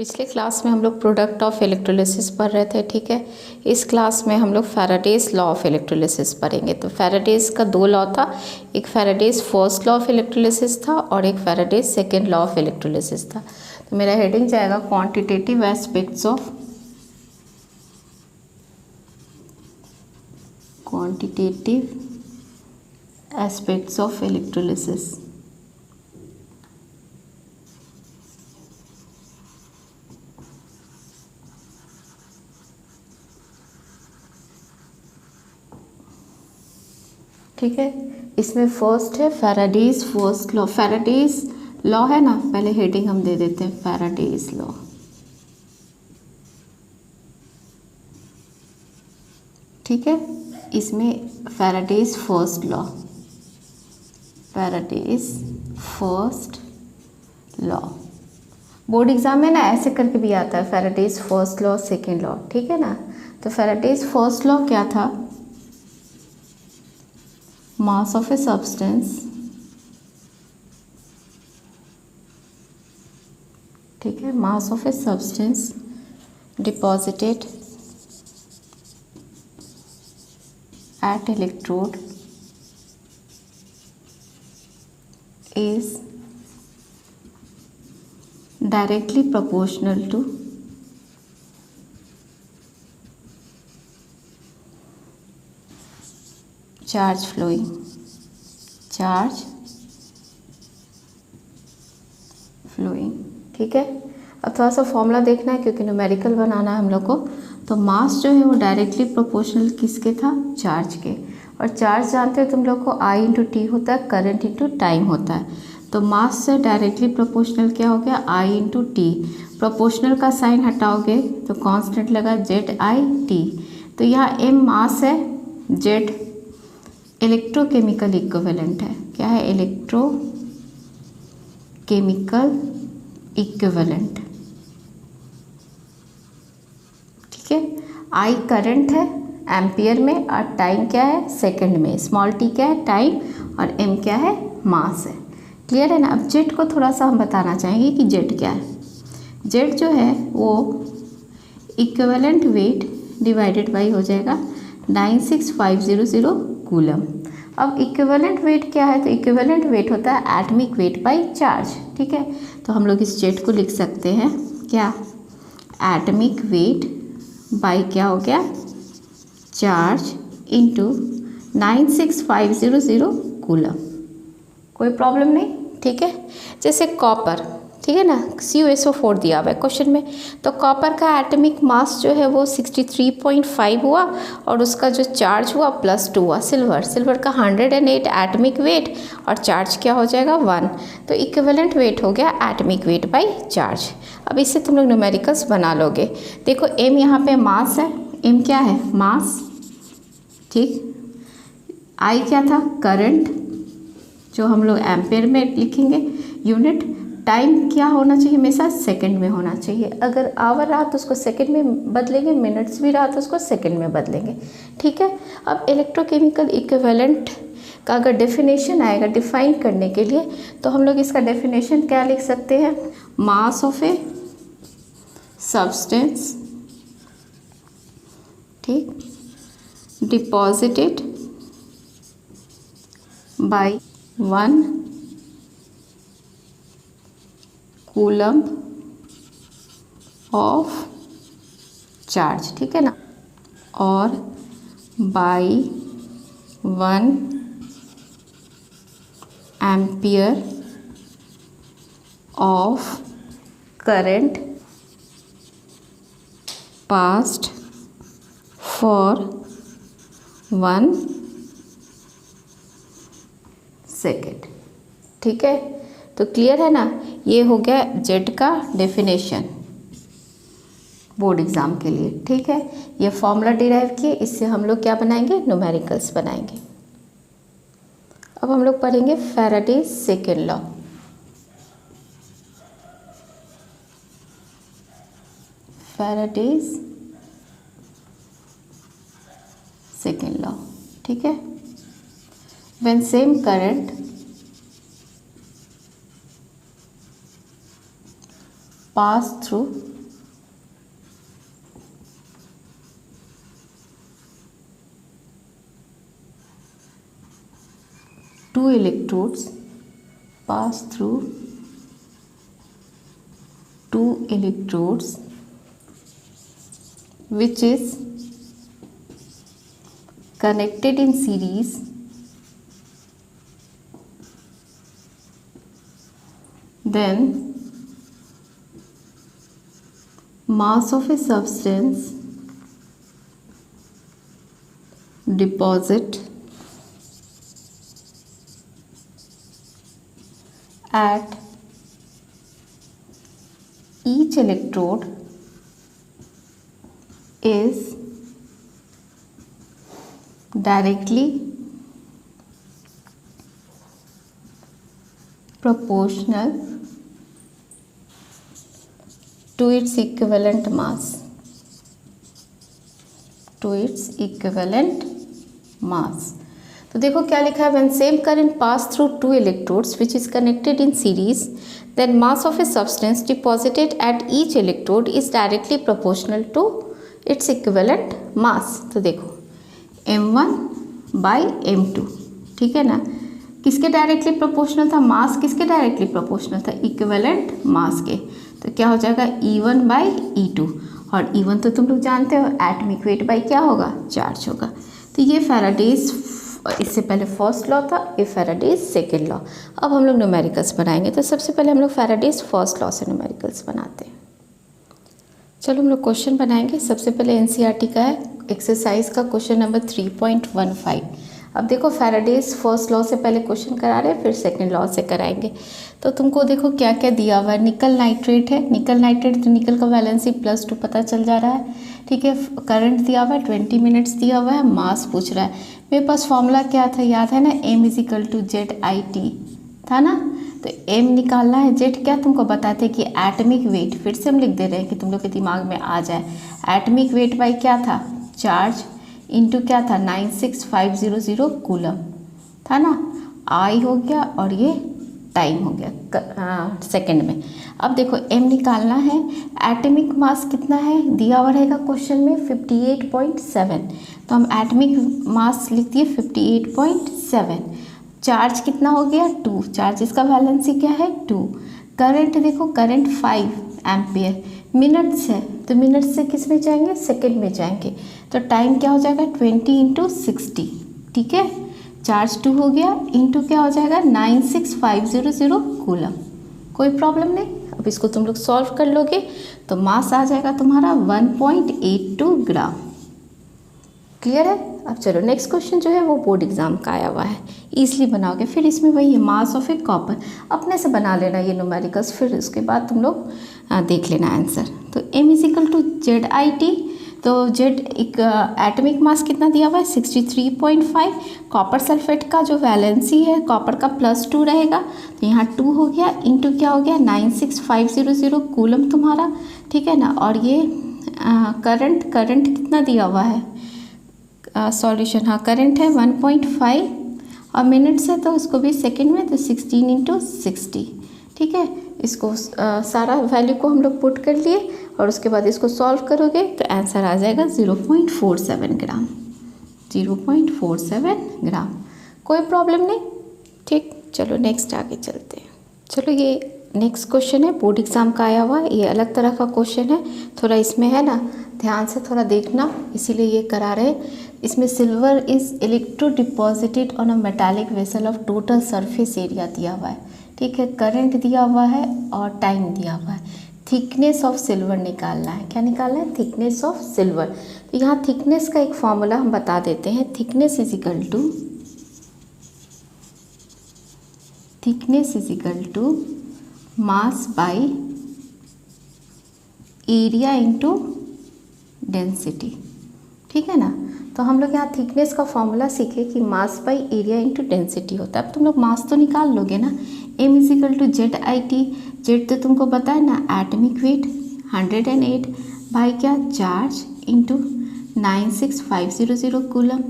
पिछले क्लास में हम लोग प्रोडक्ट ऑफ इलेक्ट्रोलिसिस पढ़ रहे थे, ठीक है। इस क्लास में हम लोग फैराडेज लॉ ऑफ इलेक्ट्रोलिसिस पढ़ेंगे। तो फैराडेज का दो लॉ था, एक Faraday's first law of electrolysis था और एक Faraday's second law of electrolysis था। तो मेरा हेडिंग जाएगा क्वांटिटेटिव एस्पेक्ट्स ऑफ इलेक्ट्रोलिसिस। ठीक है, इसमें फर्स्ट है Faraday's first law. Faraday's law है ना, पहले हेडिंग हम दे देते हैं फैराडेज लॉ। ठीक है, इसमें Faraday's first law, Faraday's first law board exam में ना ऐसे करके भी आता है, Faraday's first law second law, ठीक है ना। तो फैराडेज फर्स्ट लॉ क्या था? mass of a substance, ठीक है, mass of a substance deposited at electrode is directly proportional to charge flowing, ठीक है। अब थोड़ा सा फॉर्मूला देखना है क्योंकि न्यूमेरिकल बनाना है हम लोग को। तो मास जो है वो डायरेक्टली प्रोपोर्शनल किसके था? चार्ज के। और चार्ज जानते हो तुम लोग को I इंटू टी होता है, करंट इंटू टाइम होता है। तो मास से डायरेक्टली प्रोपोर्शनल क्या हो गया? I into T. प्रोपोर्शनल का साइन हटाओगे तो कांस्टेंट लगा ZI/T। तो यहाँ M मास है, Z इलेक्ट्रोकेमिकल इक्विवेलेंट है। क्या है? इलेक्ट्रोकेमिकल इक्विवेलेंट, ठीक है। I करंट है एम्पियर में और टाइम क्या है? सेकंड में। स्मॉल t क्या है? टाइम। और m क्या है? मास है। क्लियर है ना। अब जेट को थोड़ा सा हम बताना चाहेंगे कि जेट क्या है। जेट जो है वो इक्विवेलेंट वेट डिवाइडेड बाई हो जाएगा 96500 कूलम। अब इक्विवेलेंट वेट क्या है? तो इक्विवेलेंट वेट होता है एटॉमिक वेट बाई चार्ज, ठीक है। तो हम लोग इस जेट को लिख सकते हैं क्या? एटॉमिक वेट बाई क्या हो गया? Charge into 96500 coulomb. कोई प्रॉब्लम नहीं, ठीक है। जैसे कॉपर, ठीक है ना, CuSO4 दिया हुआ है क्वेश्चन में। तो कॉपर का एटॉमिक मास जो है वो 63.5 हुआ और उसका जो चार्ज हुआ +2 हुआ। सिल्वर का 108 एटॉमिक वेट और चार्ज क्या हो जाएगा? 1। तो इक्विवेलेंट वेट हो गया एटॉमिक वेट बाई चार्ज। अब इससे तुम लोग न्यूमेरिकल्स बना लोगे। देखो M यहाँ पे मास है, M क्या है? मास, ठीक। I क्या था? करंट, जो हम लोग एम्पेयर में लिखेंगे यूनिट। टाइम क्या होना चाहिए? हमेशा सेकंड में होना चाहिए। अगर आवर रहा तो उसको सेकंड में बदलेंगे, मिनट्स भी रहा तो उसको सेकंड में बदलेंगे, ठीक है। अब इलेक्ट्रोकेमिकल इक्विवेलेंट का अगर डेफिनेशन आएगा डिफाइन करने के लिए तो हम लोग इसका डेफिनेशन क्या लिख सकते हैं? मास ऑफ ए सब्सटेंस, ठीक, deposited by 1 coulomb of charge, ठीक है ना, और बाय 1 ampere of current passed for 1 second, ठीक है। तो क्लियर है ना। ये हो गया जेट का डेफिनेशन बोर्ड एग्जाम के लिए, ठीक है। ये फॉर्मूला डिराइव किए, इससे हम लोग क्या बनाएंगे? न्यूमेरिकल्स बनाएंगे। अब हम लोग पढ़ेंगे Faraday's second law. Faraday's second law, ठीक है। When same current pass through 2 electrodes pass through 2 electrodes which is connected in series, then mass of a substance deposit at each electrode is directly proportional to its equivalent mass. तो देखो क्या लिखा है, when same current pass through 2 electrodes which is connected in series, then mass of a substance deposited at each electrode is directly proportional to its equivalent mass. तो देखो m1 by m2, ठीक है ना, किसके डायरेक्टली प्रोपोर्शनल था, मास किसके directly proportional था, equivalent mass के। तो क्या हो जाएगा E1 by E2, और E1 तो तुम लोग जानते हो एटॉमिक वेट बाई क्या होगा, चार्ज होगा। तो ये फैराडेज, इससे पहले फर्स्ट लॉ था, ये फैराडेज सेकेंड लॉ। अब हम लोग न्यूमेरिकल्स बनाएंगे, तो सबसे पहले हम लोग फैराडेज फर्स्ट लॉ से न्यूमेरिकल्स बनाते हैं। चलो हम लोग क्वेश्चन बनाएंगे। सबसे पहले एनसीईआरटी का है, एक्सरसाइज का क्वेश्चन नंबर 3.15। अब देखो फैराडेज फर्स्ट लॉ से पहले क्वेश्चन करा रहे हैं, फिर सेकंड लॉ से कराएंगे। तो तुमको देखो क्या क्या दिया हुआ है, निकल नाइट्रेट है, निकल नाइट्रेट तो निकल का वैलेंसी +2 पता चल जा रहा है, ठीक है। करंट दिया हुआ है, 20 मिनट्स दिया हुआ है, मास पूछ रहा है। मेरे पास फॉर्मूला क्या था, याद है ना, m = ZIT था ना। तो m निकालना है, Z क्या तुमको बताते कि एटॉमिक वेट, फिर से हम लिख दे रहे हैं कि तुम लोग के दिमाग में आ जाए। एटॉमिक वेट बाई क्या था, चार्ज, इनटू क्या था 96500 कूलम था ना, I हो गया और ये टाइम हो गया सेकंड में। अब देखो m निकालना है, एटॉमिक मास कितना है दिया हुआ रहेगा क्वेश्चन में 58.7, तो हम एटॉमिक मास लिख दिए 58.7। चार्ज कितना हो गया 2, चार्ज इसका वैलेंसी क्या है 2। करंट देखो, करंट 5 एम्पियर, मिनट्स है तो मिनट से किस में जाएंगे, सेकंड में जाएंगे। तो टाइम क्या हो जाएगा 20 × 60, ठीक है। चार्ज 2 हो गया, इंटू क्या हो जाएगा 96500 कूलम, कोई प्रॉब्लम नहीं। अब इसको तुम लोग सॉल्व कर लोगे तो मास आ जाएगा तुम्हारा 1.82 ग्राम। क्लियर है। अब चलो नेक्स्ट क्वेश्चन जो है वो बोर्ड एग्जाम का आया हुआ है, ईजिली बनाओगे। फिर इसमें वही है, मास ऑफ ए कॉपर, अपने से बना लेना ये न्यूमेरिकल्स, फिर उसके बाद तुम लोग देख लेना आंसर। तो m = ZIT, तो Z एक एटॉमिक मास कितना दिया हुआ है 63.5। कॉपर सल्फेट का जो वैलेंसी है कॉपर का +2 रहेगा, तो यहाँ 2 हो गया, इंटू क्या हो गया 96500 कूलम तुम्हारा, ठीक है ना। और ये करंट कितना दिया हुआ है, सॉल्यूशन, हाँ करंट है 1.5, और मिनट्स है तो उसको भी सेकंड में, तो 16 × 60, ठीक है। इसको सारा वैल्यू को हम लोग पुट कर लिए और उसके बाद इसको सॉल्व करोगे तो आंसर आ जाएगा 0.47 ग्राम, 0.47 ग्राम, कोई प्रॉब्लम नहीं, ठीक। चलो नेक्स्ट आगे चलते हैं। चलो ये नेक्स्ट क्वेश्चन है, बोर्ड एग्जाम का आया हुआ है, ये अलग तरह का क्वेश्चन है, थोड़ा इसमें है ना ध्यान से थोड़ा देखना, इसीलिए ये करा रहे। इसमें silver is electro deposited on a metallic vessel of total surface area दिया हुआ है, ठीक है। करंट दिया हुआ है और टाइम दिया हुआ है। थिकनेस ऑफ सिल्वर निकालना है, क्या निकालना है, थिकनेस ऑफ सिल्वर। तो यहाँ थिकनेस का एक फॉर्मूला हम बता देते हैं, thickness is equal to mass by area into density, ठीक है ना। तो हम लोग यहाँ थिकनेस का फॉर्मूला सीखे कि मास बाई एरिया इंटू डेंसिटी होता है। अब तुम लोग मास तो निकाल लोगे ना, m = ZIT, जेड तो तुमको पता है ना, एटॉमिक वेट 108 बाई क्या चार्ज इंटू 96500 कूलम,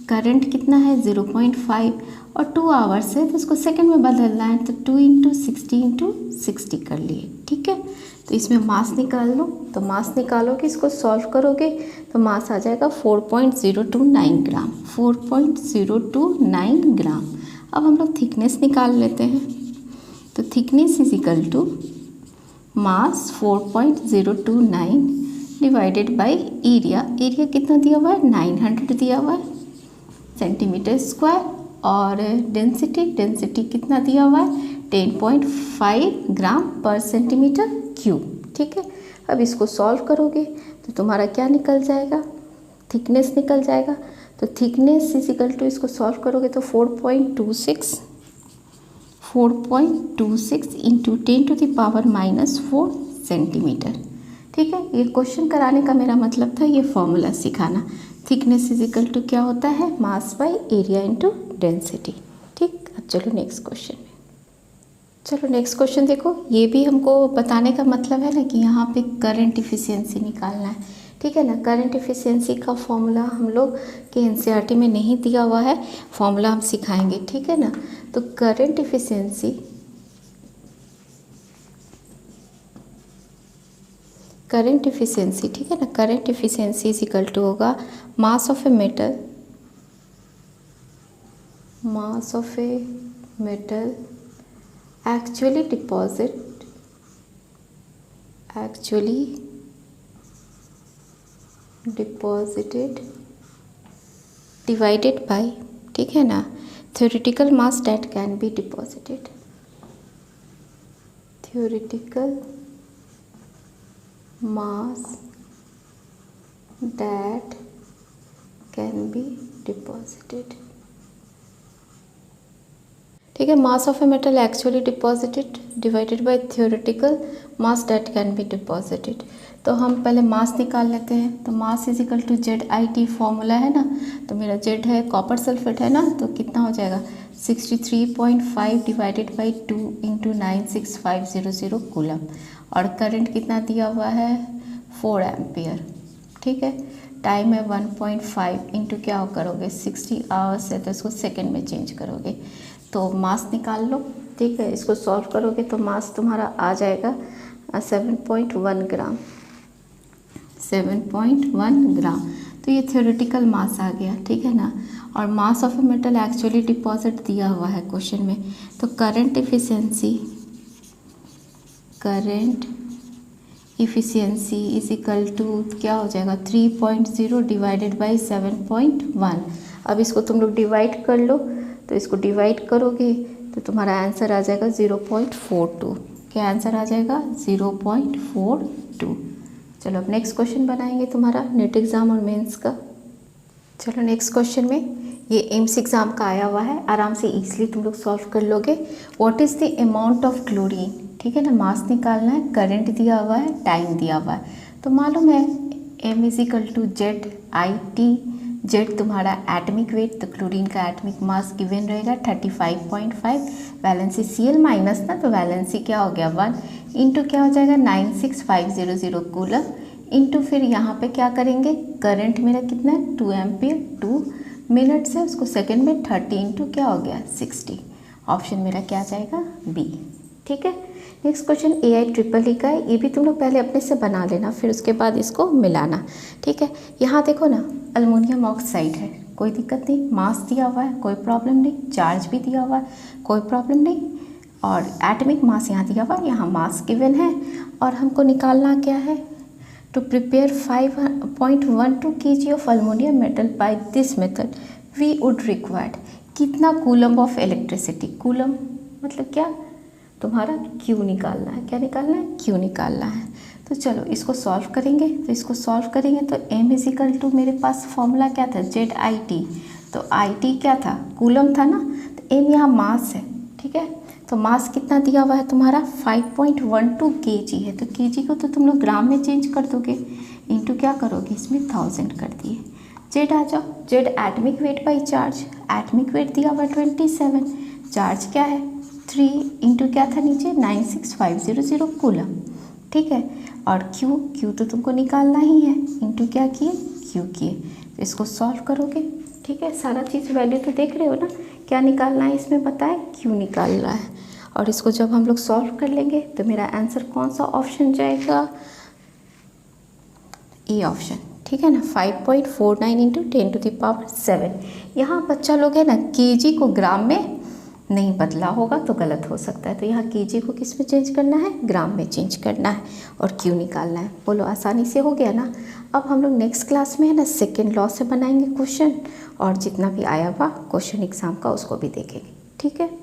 करंट कितना है 0.5, और 2 आवर्स है तो उसको सेकंड में बदलना है, तो 2 × 60 × 60 कर लिए, ठीक है। तो इसमें मास निकाल लो, तो मास निकालोगे, इसको सॉल्व करोगे तो मास आ जाएगा 4.029 ग्राम, 4.029 ग्राम। अब हम लोग थिकनेस निकाल लेते हैं। तो thickness is equal to mass 4.029 divided by area. Area कितना दिया हुआ है? 900 दिया हुआ है सेंटीमीटर स्क्वायर। और डेंसिटी कितना दिया हुआ है? 10.5 ग्राम पर सेंटीमीटर क्यूब। ठीक है, अब इसको सॉल्व करोगे तो तुम्हारा क्या निकल जाएगा? थिकनेस निकल जाएगा। तो थिकनेस इज इक्वल टू, इसको सॉल्व करोगे तो 4.26 इंटू 10⁻⁻4 सेंटीमीटर। ठीक है, ये क्वेश्चन कराने का मेरा मतलब था ये फॉर्मूला सिखाना। थिकनेस इज इक्वल टू क्या होता है? मास बाई एरिया इंटू डेंसिटी। ठीक, अब चलो नेक्स्ट क्वेश्चन में। चलो नेक्स्ट क्वेश्चन देखो। ये भी हमको बताने का मतलब है ना कि यहाँ पे करंट इफिशियंसी निकालना है। ठीक है ना, करंट इफिशियंसी का फॉर्मूला हम लोग के एनसीईआरटी में नहीं दिया हुआ है, फॉर्मूला हम सिखाएंगे। ठीक है ना, तो करंट इफिशियंसी ठीक है ना, current efficiency is equal to होगा mass of a metal actually deposited divided by, ठीक है ना, theoretical mass that can be deposited, theoretical mass that can be deposited। ठीक है, mass of a metal actually deposited divided by theoretical mass that can be deposited. तो हम पहले mass निकाल लेते हैं। तो mass is equal to ZIT formula है ना, तो मेरा Z है कॉपर सल्फेट है ना, तो कितना हो जाएगा 63.5 डिवाइडेड बाई 2 इंटू 96500 कूलम। और करंट कितना दिया हुआ है? 4 एम्पियर। ठीक है, टाइम है 1.5 इंटू क्या करोगे 60 आवर्स है तो इसको सेकेंड में चेंज करोगे। तो मास निकाल लो। ठीक है, इसको सॉल्व करोगे तो मास तुम्हारा आ जाएगा 7.1 ग्राम। 7.1 ग्राम, तो ये थ्योरेटिकल मास आ गया। ठीक है ना, और mass of a metal actually deposit दिया हुआ है क्वेश्चन में। तो current efficiency is equal to क्या हो जाएगा 3.0 डिवाइडेड बाई 7.1। अब इसको तुम लोग डिवाइड कर लो, तो इसको डिवाइड करोगे तो तुम्हारा आंसर आ जाएगा 0.42। क्या आंसर आ जाएगा? 0.42। चलो अब नेक्स्ट क्वेश्चन बनाएंगे तुम्हारा नेट एग्ज़ाम और मेंस का। चलो नेक्स्ट क्वेश्चन में ये एम्स एग्ज़ाम का आया हुआ है, आराम से इजीली तुम लोग सॉल्व कर लोगे। What is the amount of chlorine? ठीक है ना, मास निकालना है, करंट दिया हुआ है, टाइम दिया हुआ है। तो मालूम है M is equal to ZIT। Z तुम्हारा एटमिक वेट, तो क्लोरीन का एटमिक मास गिवन रहेगा 35.5। वैलेंसी Cl माइनस ना, तो वैलेंसी क्या हो गया 1 इंटू क्या हो जाएगा 96500 कूलम इंटू फिर यहाँ पे क्या करेंगे, करंट मेरा कितना है 2 एम्पियर, 2 मिनट से उसको सेकेंड में 30 इंटू क्या हो गया 60। ऑप्शन मेरा क्या आ जाएगा B। ठीक है, नेक्स्ट क्वेश्चन AI का है। ये भी तुम लोग पहले अपने से बना लेना, फिर उसके बाद इसको मिलाना। ठीक है, यहाँ देखो ना अल्मोनियम ऑक्साइड है, कोई दिक्कत नहीं, मास दिया हुआ है कोई प्रॉब्लम नहीं, चार्ज भी दिया हुआ है कोई प्रॉब्लम नहीं, और एटमिक मास यहाँ दिया हुआ है, यहाँ मास गिवन है। और हमको निकालना क्या है, to prepare 5.12 kg of aluminium metal by this method we would required कितना कूलम ऑफ इलेक्ट्रिसिटी। कूलम मतलब क्या, तुम्हारा Q निकालना है। क्या निकालना है? Q निकालना है। तो चलो इसको सॉल्व करेंगे। तो इसको सॉल्व करेंगे तो M इज इक्वल टू, मेरे पास फॉर्मूला क्या था ZIT, तो IT क्या था कूलम था ना, तो M यहाँ मास है। ठीक है, तो मास कितना दिया हुआ है तुम्हारा 5.12 kg है, तो kg को तो तुम लोग ग्राम में चेंज कर दोगे, इंटू क्या करोगे इसमें 1000 कर दिए। Z आ जाओ, Z atomic weight by charge, atomic wait दिया हुआ 27, चार्ज क्या है 3 इंटू क्या था नीचे 96500 कूलम। ठीक है, और Q तो तुमको निकालना ही है, इंटू क्या किए Q किए। तो इसको सॉल्व करोगे। ठीक है, सारा चीज़ वैल्यू तो देख रहे हो ना, क्या निकालना है इसमें बताए, Q निकालना है। और इसको जब हम लोग सॉल्व कर लेंगे तो मेरा आंसर कौन सा ऑप्शन जाएगा, ए ऑप्शन। ठीक है ना, 5.49 इंटू 10⁻7। यहाँ बच्चा लोग है ना kg को ग्राम में नहीं बदला होगा तो गलत हो सकता है। तो यहाँ केजी को किस में चेंज करना है, ग्राम में चेंज करना है और क्यू निकालना है। बोलो आसानी से हो गया ना। अब हम लोग नेक्स्ट क्लास में है ना सेकेंड लॉ से बनाएंगे क्वेश्चन, और जितना भी आया हुआ क्वेश्चन एग्ज़ाम का उसको भी देखेंगे। ठीक है।